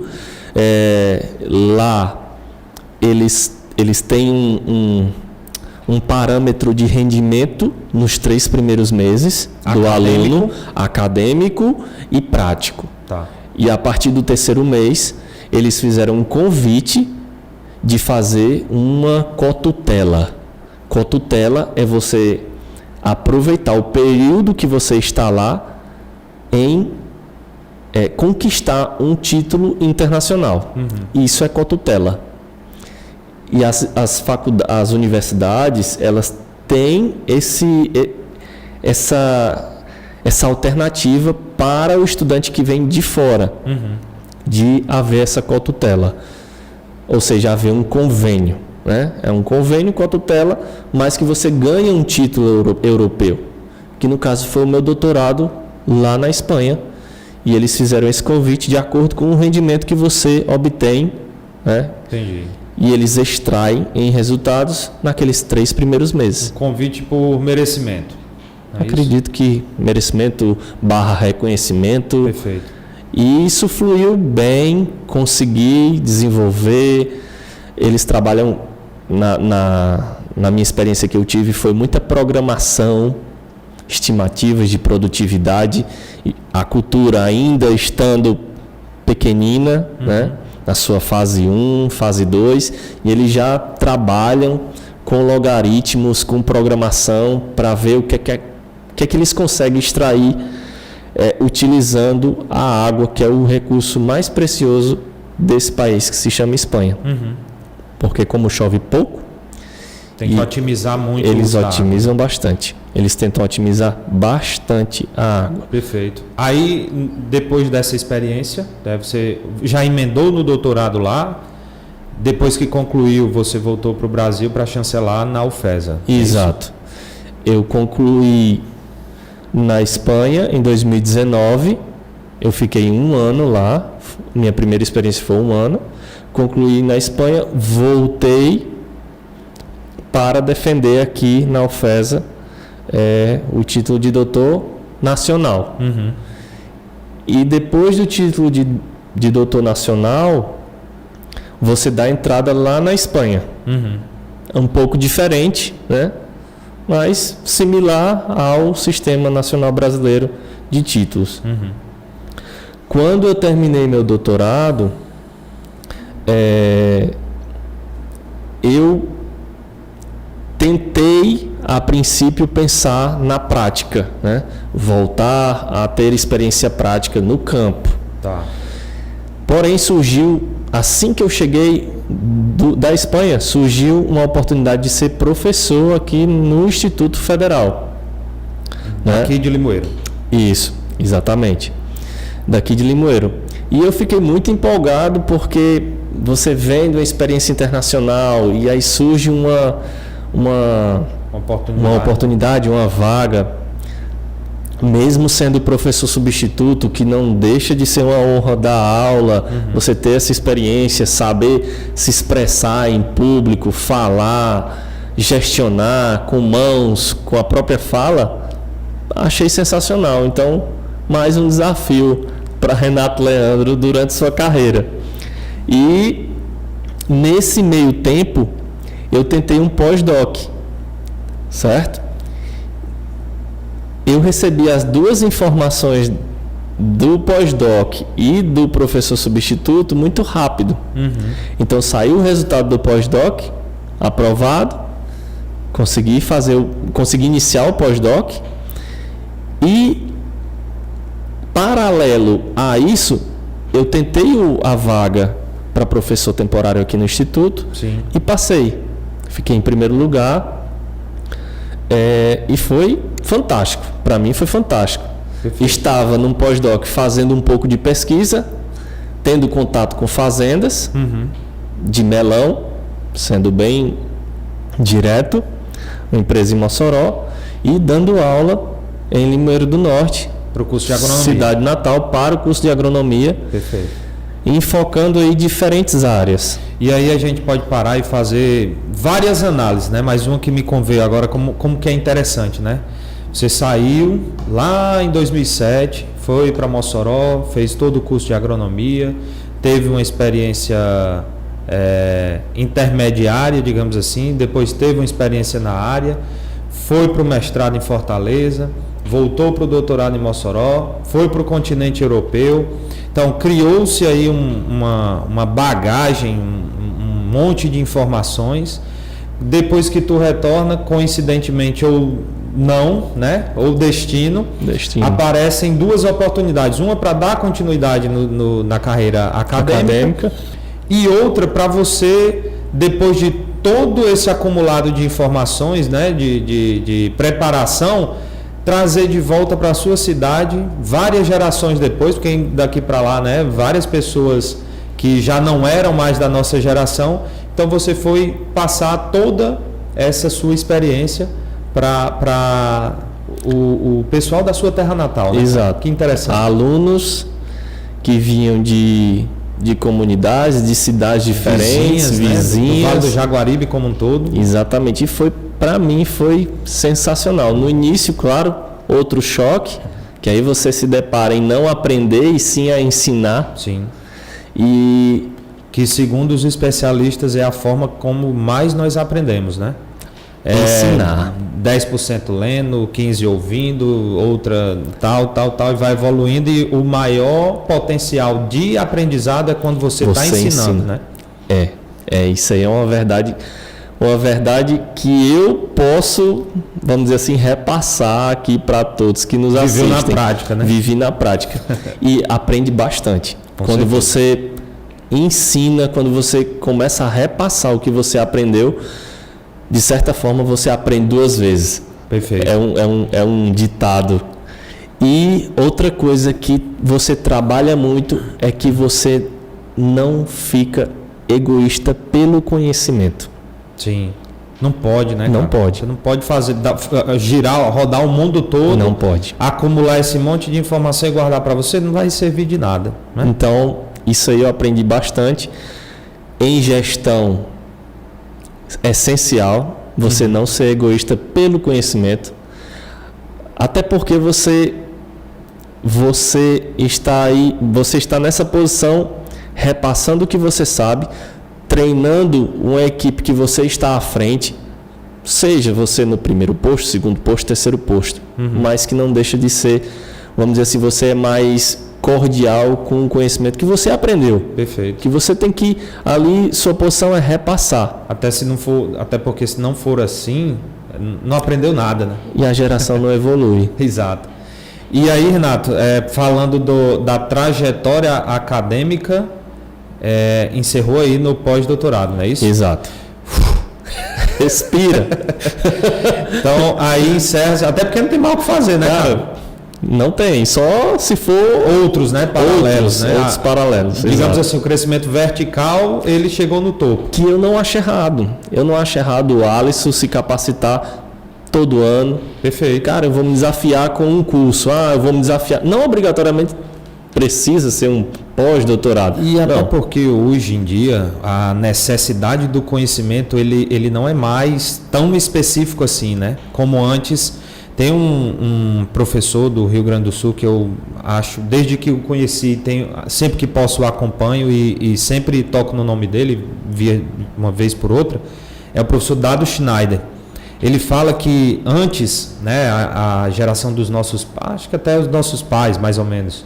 Lá eles têm um parâmetro de rendimento nos 3 primeiros meses do aluno, acadêmico e prático.
Tá.
E a partir do 3º mês, eles fizeram um convite de fazer uma cotutela. Cotutela é você aproveitar o período que você está lá em conquistar um título internacional. Isso é cotutela. E as universidades, elas têm essa alternativa para o estudante que vem de fora, de haver essa cotutela. Ou seja, haver um convênio, né? É um convênio com a tutela, mas que você ganha um título europeu, que no caso foi o meu doutorado lá na Espanha, e eles fizeram esse convite de acordo com o rendimento que você obtém, né?
Entendi.
E eles extraem em resultados naqueles 3 primeiros meses.
Um convite por merecimento.
Acredito que merecimento / reconhecimento.
Perfeito.
E isso fluiu bem, consegui desenvolver. Eles trabalham, na minha experiência que eu tive, foi muita programação, estimativas de produtividade, a cultura ainda estando pequenina, né? Na sua fase 1, fase 2, e eles já trabalham com logaritmos, com programação, para ver o que é que eles conseguem extrair utilizando a água, que é o recurso mais precioso desse país, que se chama Espanha. Porque como chove pouco,
Tem que otimizar muito.
Eles otimizam bastante. Eles tentam otimizar bastante a água.
Perfeito. Aí, depois dessa experiência, você já emendou no doutorado lá? Depois que concluiu, você voltou para o Brasil para chancelar na UFESA?
Exato. Eu concluí na Espanha em 2019. Eu fiquei 1 ano lá. Minha primeira experiência foi 1 ano. Concluí na Espanha, voltei para defender aqui na UFESA o título de doutor nacional.
Uhum.
E depois do título de doutor nacional, você dá entrada lá na Espanha.
Uhum.
É um pouco diferente, né? Mas similar ao Sistema Nacional Brasileiro de Títulos.
Uhum.
Quando eu terminei meu doutorado, eu tentei, a princípio, pensar na prática, né? Voltar a ter experiência prática no campo.
Tá.
Porém, surgiu, assim que eu cheguei da Espanha, surgiu uma oportunidade de ser professor aqui no Instituto Federal. Né?
Aqui de Limoeiro.
Isso, exatamente. Daqui de Limoeiro. E eu fiquei muito empolgado porque você vendo a experiência internacional e aí surge uma oportunidade, uma vaga, mesmo sendo professor substituto, que não deixa de ser uma honra dar aula, você ter essa experiência, saber se expressar em público, falar, gestionar com mãos, com a própria fala, achei sensacional. Então, mais um desafio para Renato Leandro durante sua carreira. E nesse meio tempo, eu tentei um pós-doc, certo? Eu recebi as duas informações do pós-doc e do professor substituto muito rápido. Então saiu o resultado do pós-doc, aprovado, consegui iniciar o pós-doc e, paralelo a isso, eu tentei a vaga para professor temporário aqui no Instituto.
Sim.
E passei. Fiquei em primeiro lugar. E foi fantástico. Para mim foi fantástico.
Perfeito.
Estava num pós-doc fazendo um pouco de pesquisa, tendo contato com fazendas de melão, sendo bem direto, uma empresa em Mossoró, e dando aula em Limoeiro do Norte,
Para o curso de agronomia.
cidade natal, para o curso de agronomia.
Perfeito.
Enfocando aí diferentes áreas.
E aí a gente pode parar e fazer várias análises, né? Mas uma que me conveio agora como que é interessante, né? Você saiu lá em 2007, foi para Mossoró, fez todo o curso de agronomia, teve uma experiência intermediária, digamos assim, depois teve uma experiência na área, foi para o mestrado em Fortaleza, voltou para o doutorado em Mossoró, foi para o continente europeu. Então, criou-se aí uma bagagem, um monte de informações. Depois que tu retorna, coincidentemente ou não, né? Ou destino. Aparecem duas oportunidades. Uma para dar continuidade na carreira acadêmica. E outra para você, depois de todo esse acumulado de informações, né? De preparação, trazer de volta para a sua cidade, várias gerações depois, porque daqui para lá, né, várias pessoas que já não eram mais da nossa geração, então você foi passar toda essa sua experiência para o pessoal da sua terra natal. Né?
Exato.
Que interessante.
Alunos que vinham de comunidades, de cidades diferentes, vizinhas.
Né? Do Vale do Jaguaribe como um todo.
Exatamente. E para mim foi sensacional. No início, claro, outro choque, que aí você se depara em não aprender e sim a ensinar.
Sim.
E
que, segundo os especialistas, é a forma como mais nós aprendemos, né?
Ensinar.
10% lendo, 15% ouvindo, outra tal, e vai evoluindo. E o maior potencial de aprendizado é quando você está ensinando, né?
Isso aí é uma verdade que eu posso, vamos dizer assim, repassar aqui para todos que nos assistem.
Viveu na prática, né?
Vivi na prática. E aprende bastante. Quando você ensina, quando você começa a repassar o que você aprendeu, de certa forma você aprende 2 vezes.
Perfeito.
É um ditado. E outra coisa que você trabalha muito é que você não fica egoísta pelo conhecimento.
Sim. Não pode, né,
Não
cara?
pode.
Você não pode rodar o mundo todo.
Não pode.
Acumular esse monte de informação e guardar para você, não vai servir de nada, né?
Então, isso aí eu aprendi bastante. Em gestão, é essencial você não ser egoísta pelo conhecimento. Até porque você está nessa posição, repassando o que você sabe, treinando uma equipe que você está à frente, seja você no primeiro posto, segundo posto, terceiro posto, mas que não deixa de ser, vamos dizer assim, você é mais cordial com o conhecimento que você aprendeu.
Perfeito.
Que você tem que, ali, sua posição é repassar.
Até porque se não for assim, não aprendeu nada, né?
E a geração não evolui.
Exato. E aí, Renato, falando da trajetória acadêmica, encerrou aí no pós-doutorado, não é isso?
Exato. Respira.
Então, aí encerra, até porque não tem mal o que fazer, né, cara?
Não tem, só se for
outros, né, paralelos, né?
Outros paralelos.
Digamos
exato.
assim, o crescimento vertical, ele chegou no topo.
Que eu não acho errado. Eu não acho errado o Alisson se capacitar todo ano.
Perfeito.
Cara, eu vou me desafiar com um curso. Eu vou me desafiar. Não obrigatoriamente precisa ser um pós-doutorado.
E até
não.
porque hoje em dia a necessidade do conhecimento ele não é mais tão específico assim, né? Como antes. Tem um professor do Rio Grande do Sul que eu acho, desde que eu conheci, sempre que posso eu acompanho e sempre toco no nome dele, uma vez por outra, é o professor Dado Schneider. Ele fala que antes, né, a geração dos nossos, acho que até os nossos pais, mais ou menos,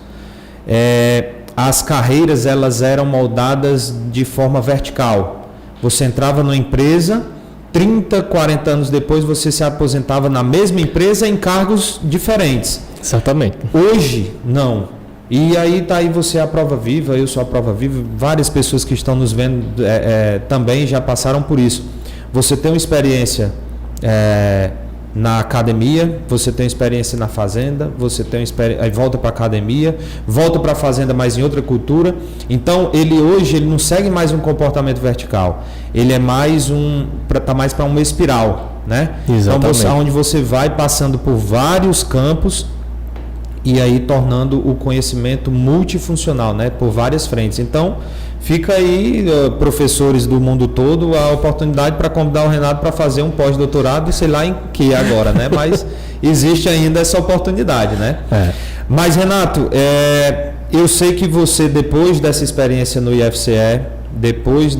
as carreiras elas eram moldadas de forma vertical. Você entrava numa empresa, 30, 40 anos depois você se aposentava na mesma empresa em cargos diferentes.
Exatamente.
Hoje, não. E aí tá aí você a prova viva, eu sou a prova viva, várias pessoas que estão nos vendo também já passaram por isso. Você tem uma experiência na academia, você tem experiência na fazenda, você tem experiência, aí volta para a academia, volta para a fazenda, mas em outra cultura. Então hoje ele não segue mais um comportamento vertical, ele é mais tá mais para uma espiral, né?
Exatamente.
Então onde você vai passando por vários campos e aí tornando o conhecimento multifuncional, né? Por várias frentes. Então fica aí, professores do mundo todo, a oportunidade para convidar o Renato para fazer um pós-doutorado, sei lá em que agora, né? Mas existe ainda essa oportunidade, né? Mas, Renato, eu sei que você, depois dessa experiência no IFCE, depois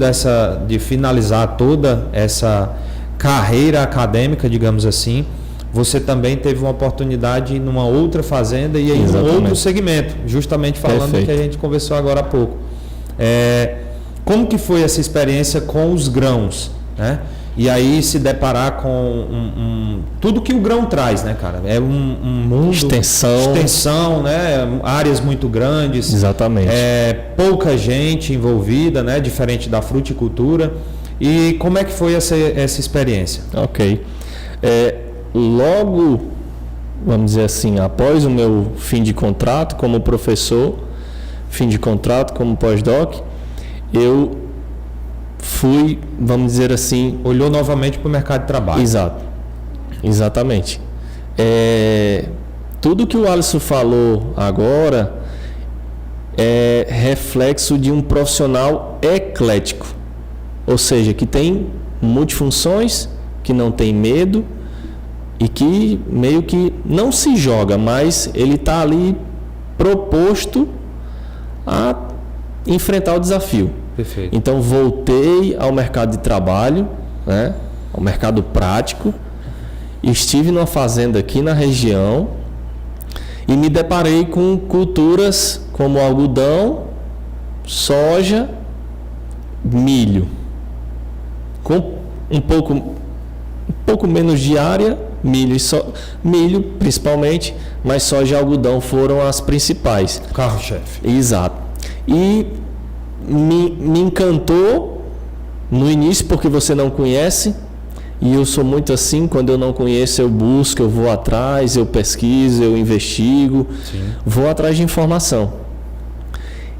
de finalizar toda essa carreira acadêmica, digamos assim, você também teve uma oportunidade numa outra fazenda e em um outro segmento, justamente falando do que a gente conversou agora há pouco. Como que foi essa experiência com os grãos, né? E aí se deparar com tudo que o grão traz, né, cara? É um mundo... Extensão, né? Áreas muito grandes.
Exatamente.
Pouca gente envolvida, né? Diferente da fruticultura. E como é que foi essa experiência?
Ok. Logo, vamos dizer assim, após o meu fim de contrato como professor, fim de contrato como pós-doc, eu fui, vamos dizer assim...
Olhou novamente para o mercado de trabalho.
Exato, exatamente. Tudo que o Alisson falou agora é reflexo de um profissional eclético, ou seja, que tem multifunções, que não tem medo e que meio que não se joga, mas ele está ali proposto a enfrentar o desafio.
Perfeito.
Então voltei ao mercado de trabalho, né, ao mercado prático, estive numa fazenda aqui na região e me deparei com culturas como algodão, soja, milho, com um pouco menos de área, milho principalmente, mas soja e algodão foram as principais.
Carro-chefe.
Exato. E me encantou no início porque você não conhece, E eu sou muito assim, quando eu não conheço, eu busco, eu vou atrás, eu pesquiso, eu investigo, vou atrás de informação.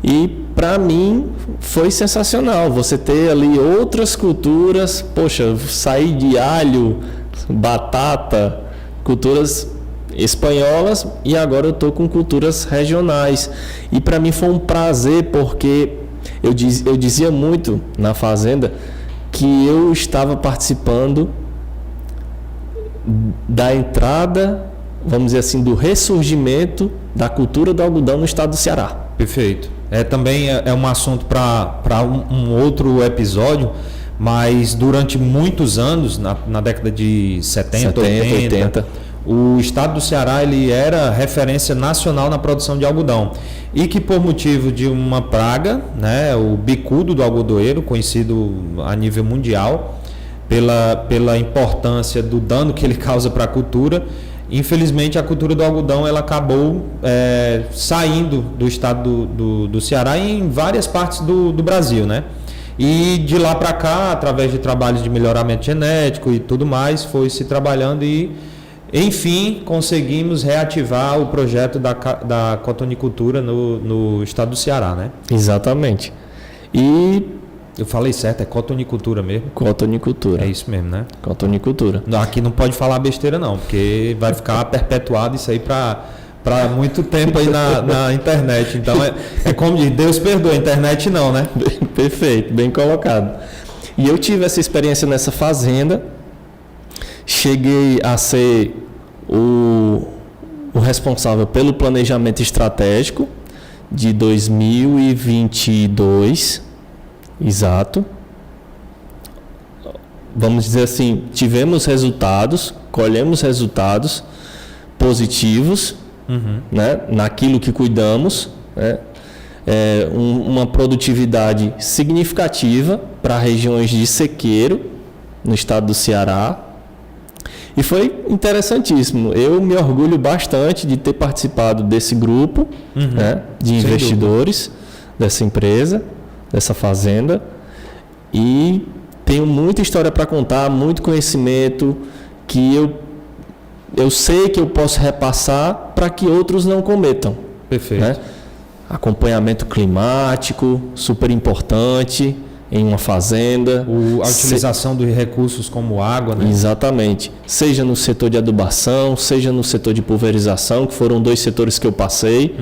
E para mim foi sensacional você ter ali outras culturas, poxa, sair de alho, batata, culturas espanholas, e agora eu estou com culturas regionais. E para mim foi um prazer, porque eu dizia muito na fazenda que eu estava participando da entrada, vamos dizer assim, do ressurgimento da cultura do algodão no estado do Ceará.
Perfeito. Também é um assunto para um outro episódio, mas durante muitos anos, na década de 70, 80, o estado do Ceará ele era referência nacional na produção de algodão. E que por motivo de uma praga, né, o bicudo do algodoeiro, conhecido a nível mundial, pela importância do dano que ele causa para a cultura, infelizmente a cultura do algodão ela acabou saindo do estado do Ceará e em várias partes do Brasil, né? E de lá para cá, através de trabalhos de melhoramento genético e tudo mais, foi se trabalhando e, enfim, conseguimos reativar o projeto da cotonicultura no estado do Ceará, né?
Exatamente. E
eu falei certo, é cotonicultura mesmo?
Cotonicultura.
É isso mesmo, né?
Cotonicultura.
Aqui não pode falar besteira não, porque vai ficar perpetuado isso aí para muito tempo aí na internet. Então é como diz, Deus perdoa, a internet não, né?
Perfeito, bem colocado. E eu tive essa experiência nessa fazenda, cheguei a ser o responsável pelo planejamento estratégico de 2022, exato. Vamos dizer assim, tivemos resultados, colhemos resultados positivos, né, naquilo que cuidamos, né, uma produtividade significativa para regiões de sequeiro no estado do Ceará. E foi interessantíssimo. Eu me orgulho bastante de ter participado desse grupo, né, de investidores dessa empresa, dessa fazenda. E tenho muita história para contar, muito conhecimento que eu sei que eu posso repassar para que outros não cometam.
Perfeito.
Né? Acompanhamento climático, super importante em uma fazenda.
A utilização dos recursos como água, né?
Exatamente. Seja no setor de adubação, seja no setor de pulverização, que foram 2 setores que eu passei.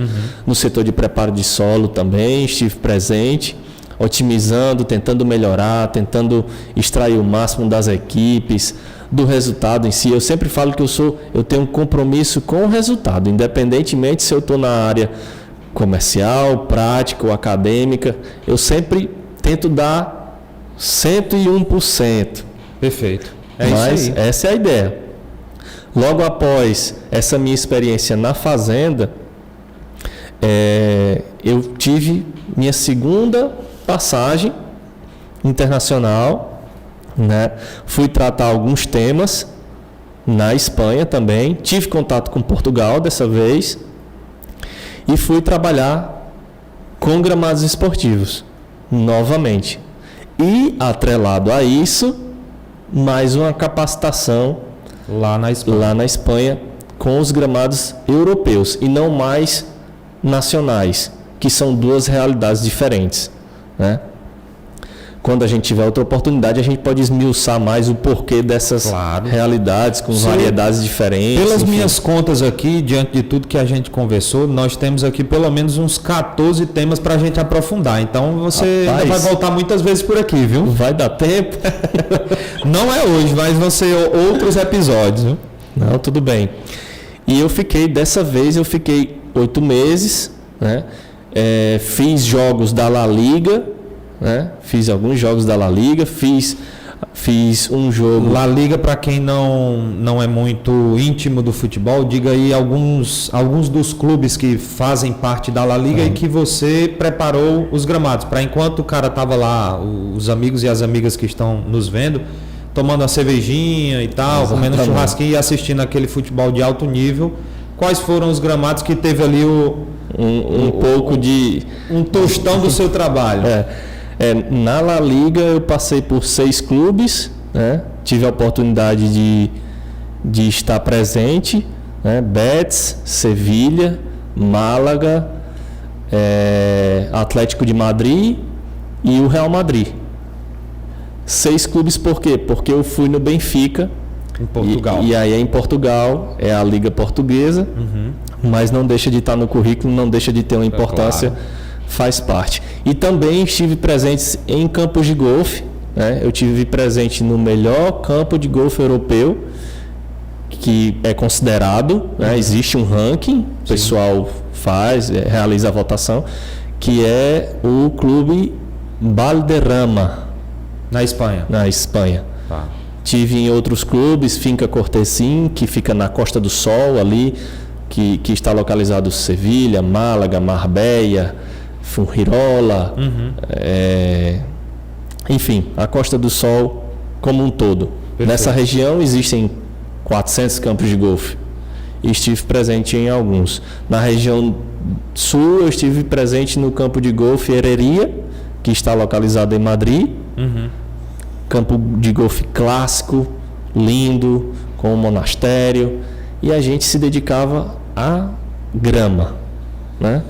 No setor de preparo de solo também estive presente, otimizando, tentando melhorar, tentando extrair o máximo das equipes, do resultado em si. Eu sempre falo que eu tenho um compromisso com o resultado, independentemente se eu estou na área comercial, prática ou acadêmica, eu sempre tento dar 101%.
Perfeito.
Mas
isso aí.
essa é a ideia. Logo após essa minha experiência na fazenda, eu tive minha segunda passagem internacional, né? Fui tratar alguns temas na Espanha também, tive contato com Portugal dessa vez e fui trabalhar com gramados esportivos novamente. E atrelado a isso, mais uma capacitação
lá na Espanha
com os gramados europeus e não mais nacionais, que são 2 realidades diferentes, né? Quando a gente tiver outra oportunidade, a gente pode esmiuçar mais o porquê dessas realidades, com variedades diferentes.
Pelas minhas contas aqui, diante de tudo que a gente conversou, nós temos aqui pelo menos uns 14 temas para a gente aprofundar. Então você ainda vai voltar muitas vezes por aqui, viu?
Vai dar tempo.
Não é hoje, mas vão ser outros episódios, viu?
Não, tudo bem. E dessa vez eu fiquei 8 meses, né? Fiz jogos da La Liga, né? Fiz alguns jogos da La Liga, fiz um jogo.
La Liga, para quem não é muito íntimo do futebol, diga aí alguns dos clubes que fazem parte da La Liga e que você preparou os gramados. Para enquanto o cara estava lá, os amigos e as amigas que estão nos vendo, tomando uma cervejinha e tal, comendo um churrasquinho e assistindo aquele futebol de alto nível, quais foram os gramados que teve ali um tostão do seu trabalho?
Na La Liga eu passei por 6 clubes, né? tive a oportunidade de estar presente, né? Betis, Sevilha, Málaga, Atlético de Madrid e o Real Madrid. 6 clubes por quê? Porque eu fui no Benfica.
Em Portugal.
E aí é em Portugal, é a Liga Portuguesa, mas não deixa de estar no currículo, não deixa de ter uma importância, claro. Faz parte. E também estive presente em campos de golfe, né? Eu estive presente no melhor campo de golfe europeu, que é considerado, né? Existe um ranking, o pessoal realiza a votação, que é o Clube Valderrama.
Na Espanha?
Na Espanha.
Tá.
Tive em outros clubes, Finca Cortesín, que fica na Costa do Sol ali, que está localizado Sevilha, Málaga, Marbella, Fuengirola, enfim, a Costa do Sol como um todo. Perfeito. Nessa região existem 400 campos de golfe e estive presente em alguns. Na região sul eu estive presente no campo de golfe Herreria, que está localizado em Madrid. Campo de golfe clássico, lindo, com um monastério, e a gente se dedicava à grama, né?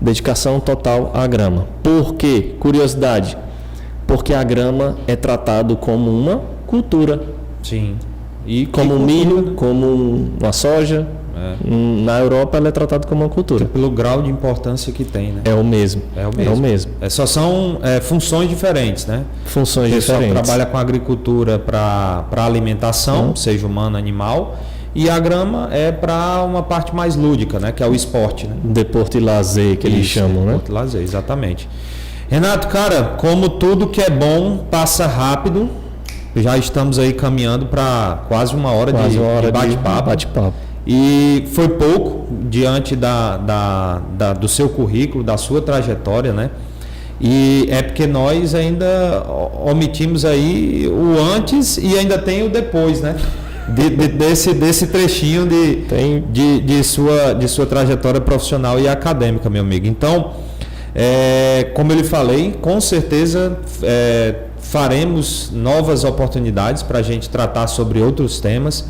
Dedicação total à grama. Por quê? Curiosidade. Porque a grama é tratado como uma cultura.
Sim.
E como um milho, como uma soja. Na Europa ela é tratada como uma cultura.
Pelo grau de importância que tem, né?
É o mesmo.
Só são funções diferentes, né?
Funções diferentes.
O pessoal trabalha com agricultura para alimentação, seja humana, animal, e a grama é para uma parte mais lúdica, né? Que é o esporte, né?
Deporto e lazer, que eles chamam, né?
Deporto e lazer, exatamente. Renato, cara, como tudo que é bom passa rápido, já estamos aí caminhando para quase uma hora de bate-papo. E foi pouco diante do seu currículo, da sua trajetória, né? E é porque nós ainda omitimos aí o antes e ainda tem o depois, né? Desse trechinho de sua trajetória profissional e acadêmica, meu amigo. Então, como eu lhe falei, com certeza faremos novas oportunidades para a gente tratar sobre outros temas.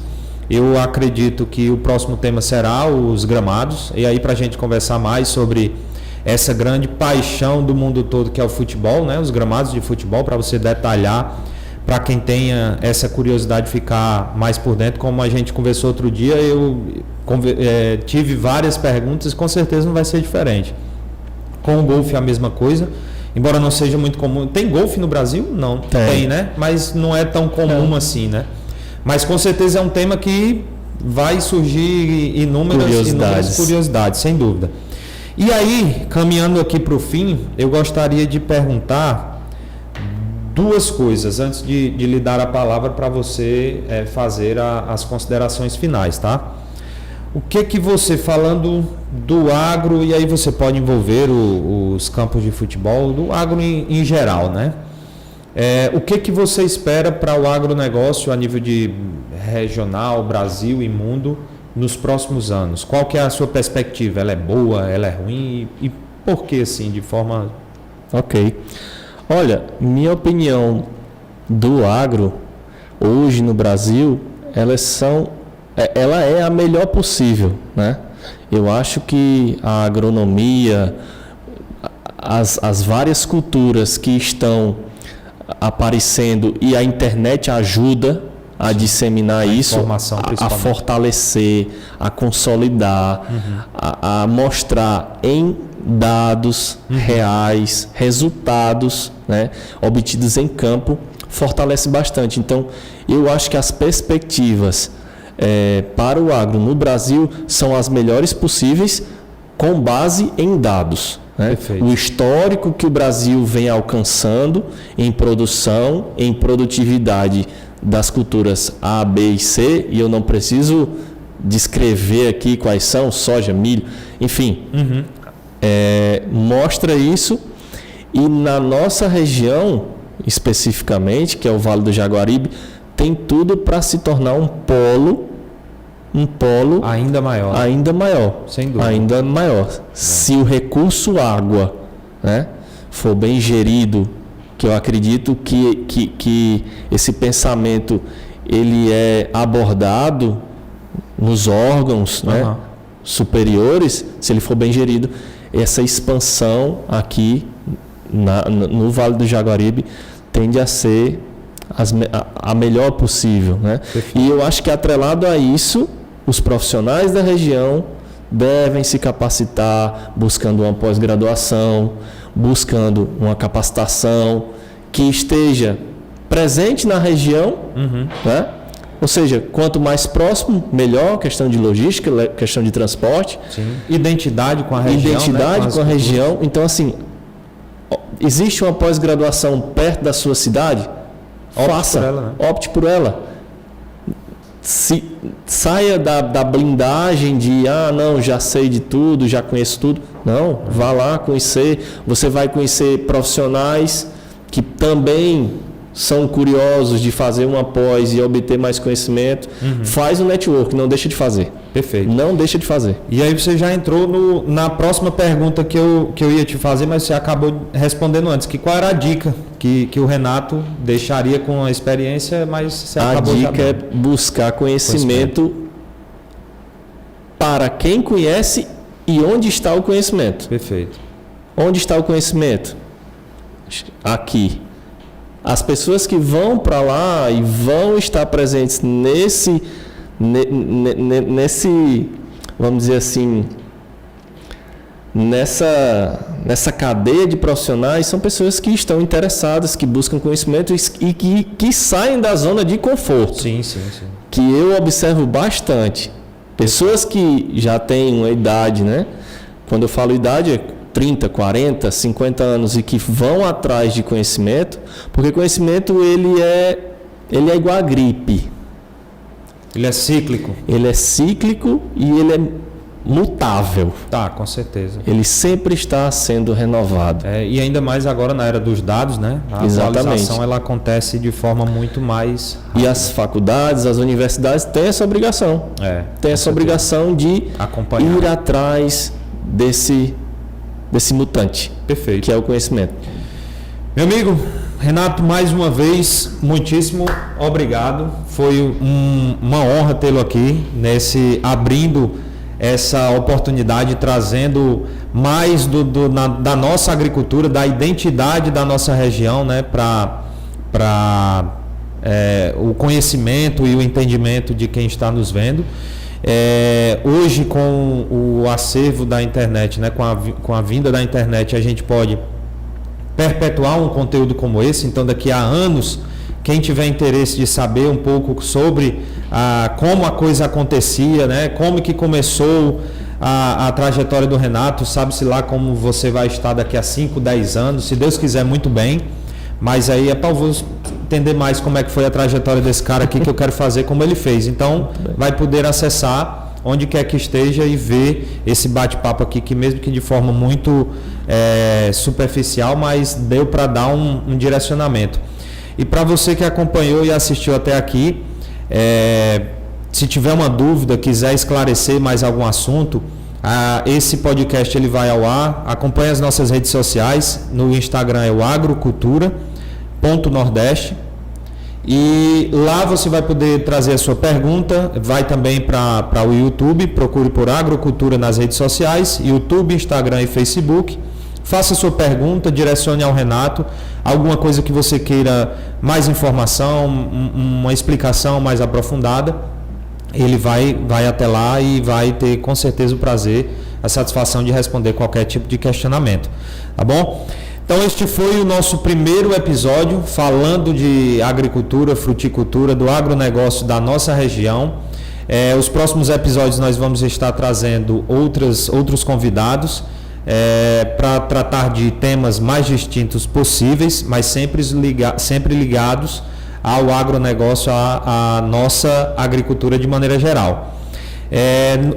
Eu acredito que o próximo tema será os gramados, e aí para a gente conversar mais sobre essa grande paixão do mundo todo que é o futebol, né? Os gramados de futebol, para você detalhar, para quem tenha essa curiosidade ficar mais por dentro. Como a gente conversou outro dia, eu tive várias perguntas, com certeza não vai ser diferente. Com o golfe é a mesma coisa, embora não seja muito comum. Tem golfe no Brasil? Não, tem, né? Mas não é tão comum assim, né? Mas com certeza é um tema que vai surgir inúmeras curiosidades, sem dúvida. E aí, caminhando aqui para o fim, eu gostaria de perguntar 2 coisas antes de lhe dar a palavra para você fazer as considerações finais, tá? O que você, falando do agro, e aí você pode envolver os campos de futebol, do agro em geral, né? O que você espera para o agronegócio a nível de regional, Brasil e mundo nos próximos anos? Qual que é a sua perspectiva? Ela é boa, ela é ruim? E por que assim, de forma...
Ok. Olha, minha opinião do agro hoje no Brasil, ela é a melhor possível, né? Eu acho que a agronomia, as várias culturas que estão aparecendo, e a internet ajuda a disseminar isso, a fortalecer, a consolidar, a mostrar em dados reais, resultados, né, obtidos em campo, fortalece bastante. Então, eu acho que as perspectivas para o agro no Brasil são as melhores possíveis, com base em dados. Né? O histórico que o Brasil vem alcançando em produção, em produtividade das culturas A, B e C, e eu não preciso descrever aqui quais são, soja, milho, enfim, mostra isso. E na nossa região, especificamente, que é o Vale do Jaguaribe, tem tudo para se tornar um polo ainda maior,
sem dúvida.
Ainda maior. Se o recurso água, né, for bem gerido, que eu acredito que esse pensamento ele é abordado nos órgãos, né, superiores, se ele for bem gerido, essa expansão aqui no Vale do Jaguaribe tende a ser a melhor possível, né? E eu acho que atrelado a isso, os profissionais da região devem se capacitar buscando uma pós-graduação, buscando uma capacitação que esteja presente na região, né? Ou seja, quanto mais próximo, melhor, questão de logística, questão de transporte.
Sim. Identidade com a região.
Identidade, né? Com a região. Então, assim, existe uma pós-graduação perto da sua cidade? Faça, por ela, né? Opte por ela. Saia da blindagem de, não, já sei de tudo, já conheço tudo. Não, vá lá conhecer. Você vai conhecer profissionais que também são curiosos de fazer uma pós e obter mais conhecimento. Faz o network, não deixa de fazer.
Perfeito.
Não deixa de fazer.
E aí você já entrou na próxima pergunta que eu ia te fazer, mas você acabou respondendo antes. Qual era a dica que o Renato deixaria com a experiência, mas você acabou
A dica é buscar conhecimento para quem conhece e onde está o conhecimento.
Perfeito.
Onde está o conhecimento? Aqui. As pessoas que vão para lá e vão estar presentes nesse, vamos dizer assim, nessa cadeia de profissionais, são pessoas que estão interessadas, que buscam conhecimento e que saem da zona de conforto.
Sim.
Que eu observo bastante. Pessoas que já têm uma idade, né? Quando eu falo idade, é 30, 40, 50 anos e que vão atrás de conhecimento, porque conhecimento ele é igual a gripe.
Ele é cíclico.
Ele é cíclico e ele é mutável.
Tá, com certeza.
Ele sempre está sendo renovado.
E ainda mais agora na era dos dados, né? A atualização ela acontece de forma muito mais rápida.
E as faculdades, as universidades têm essa obrigação. Tem essa obrigação de acompanhar, ir atrás desse mutante.
Perfeito.
Que é o conhecimento.
Meu amigo Renato, mais uma vez, muitíssimo obrigado. Foi uma honra tê-lo aqui, abrindo essa oportunidade, trazendo mais da nossa agricultura, da identidade da nossa região, né, para o conhecimento e o entendimento de quem está nos vendo. Hoje, com o acervo da internet, né, com a vinda da internet, a gente pode perpetuar um conteúdo como esse. Então, daqui a anos, quem tiver interesse de saber um pouco sobre como a coisa acontecia, né, como que começou a trajetória do Renato, sabe-se lá como você vai estar daqui a 5, 10 anos, se Deus quiser, muito bem. Mas aí é para você entender mais como é que foi a trajetória desse cara aqui, que eu quero fazer como ele fez. Então, vai poder acessar onde quer que esteja e ver esse bate-papo aqui, que mesmo que de forma muito superficial, mas deu para dar um direcionamento. E para você que acompanhou e assistiu até aqui, se tiver uma dúvida, quiser esclarecer mais algum assunto, esse podcast ele vai ao ar. Acompanhe as nossas redes sociais. No Instagram é o agrocultura.nordeste. E lá você vai poder trazer a sua pergunta. Vai também para o YouTube. Procure por Agrocultura nas redes sociais: YouTube, Instagram e Facebook. Faça sua pergunta, direcione ao Renato alguma coisa que você queira mais informação, uma explicação mais aprofundada. Ele vai até lá e vai ter com certeza o prazer, a satisfação de responder qualquer tipo de questionamento. Tá bom? Então este foi o nosso primeiro episódio falando de agricultura, fruticultura, do agronegócio da nossa região. Os próximos episódios nós vamos estar trazendo outros convidados para tratar de temas mais distintos possíveis, mas sempre ligados ao agronegócio, à nossa agricultura de maneira geral.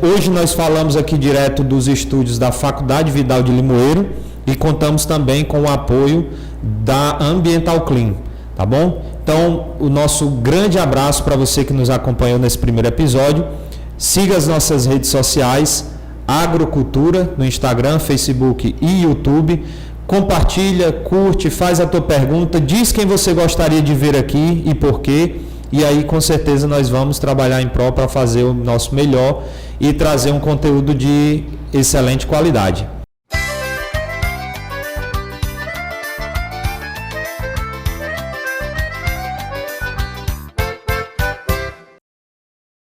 Hoje nós falamos aqui direto dos estúdios da Faculdade Vidal de Limoeiro e contamos também com o apoio da Ambiental Clean, tá bom? Então, o nosso grande abraço para você que nos acompanhou nesse primeiro episódio. Siga as nossas redes sociais, Agrocultura, no Instagram, Facebook e YouTube. compartilha, curte, faz a tua pergunta, diz quem você gostaria de ver aqui e por quê. E aí, com certeza, nós vamos trabalhar em prol para fazer o nosso melhor e trazer um conteúdo de excelente qualidade.